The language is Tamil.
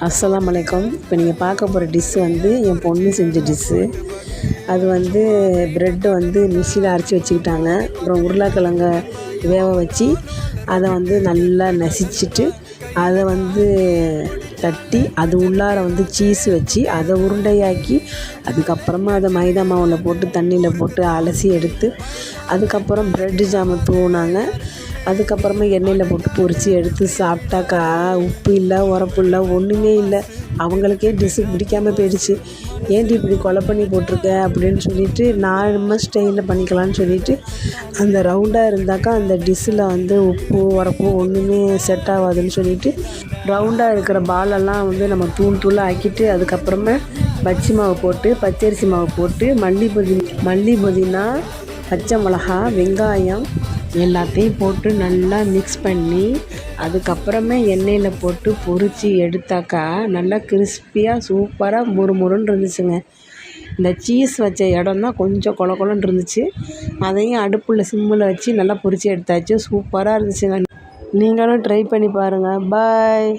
அஸ்ஸலாமு அலைக்கும். இப்போ நீங்கள் பார்க்க போகிற டிஷ்ஷு வந்து என் பொண்ணு செஞ்ச டிஷ்ஷு. அது வந்து ப்ரெட்டு வந்து மிக்ஸியில் அரைச்சி வச்சுக்கிட்டாங்க. அப்புறம் உருளைக்கிழங்க வேக வச்சு அதை வந்து நல்லா நசிச்சிட்டு அதை வந்து தட்டி அது உள்ளார வந்து சீஸ் வச்சு அதை உருண்டையாக்கி அதுக்கப்புறமா அதை மைதா மாவில் போட்டு தண்ணியில் போட்டு அலசி எடுத்து அதுக்கப்புறம் ப்ரெட்டு ஜாமை தூவினாங்க. அதுக்கப்புறமா எண்ணெயில் போட்டு பொரித்து எடுத்து சாப்பிட்டாக்கா உப்பு இல்லை, உரப்பு இல்லை, ஒன்றுமே இல்லை. அவங்களுக்கே டிஷ்ஷு பிடிக்காம போயிடுச்சு. ஏன்டி இப்படி கொலை பண்ணி போட்டிருக்க அப்படின்னு சொல்லிவிட்டு நம்ம ஸ்டைலில் பண்ணிக்கலான்னு சொல்லிவிட்டு அந்த ரவுண்டாக இருந்தாக்கா அந்த டிஷ்ஷில் வந்து உப்பு உரப்பு ஒன்றுமே செட் ஆகாதுன்னு சொல்லிவிட்டு ரவுண்டாக இருக்கிற பாலெல்லாம் வந்து நம்ம தூள் தூளாக ஆக்கிட்டு அதுக்கப்புறமா பஜ்ஜி மாவு போட்டு பச்சரிசி மாவு போட்டு மல்லி புதினா பச்சை மிளகா வெங்காயம் எல்லாத்தையும் போட்டு நல்லா மிக்ஸ் பண்ணி அதுக்கப்புறமே எண்ணெயில் போட்டு பொரித்து எடுத்தாக்கா நல்லா கிறிஸ்பியாக சூப்பராக முறுமுறுன்னு இருந்துச்சுங்க. இந்த சீஸ் வச்ச இடம் தான் கொஞ்சம் கொல கொலன்னு இருந்துச்சு. அதையும் அடுப்பில் சிம்மில் வச்சு நல்லா பொரித்து எடுத்தாச்சு. சூப்பராக இருந்துச்சுங்க. நீங்களும் ட்ரை பண்ணி பாருங்கள். பாய்.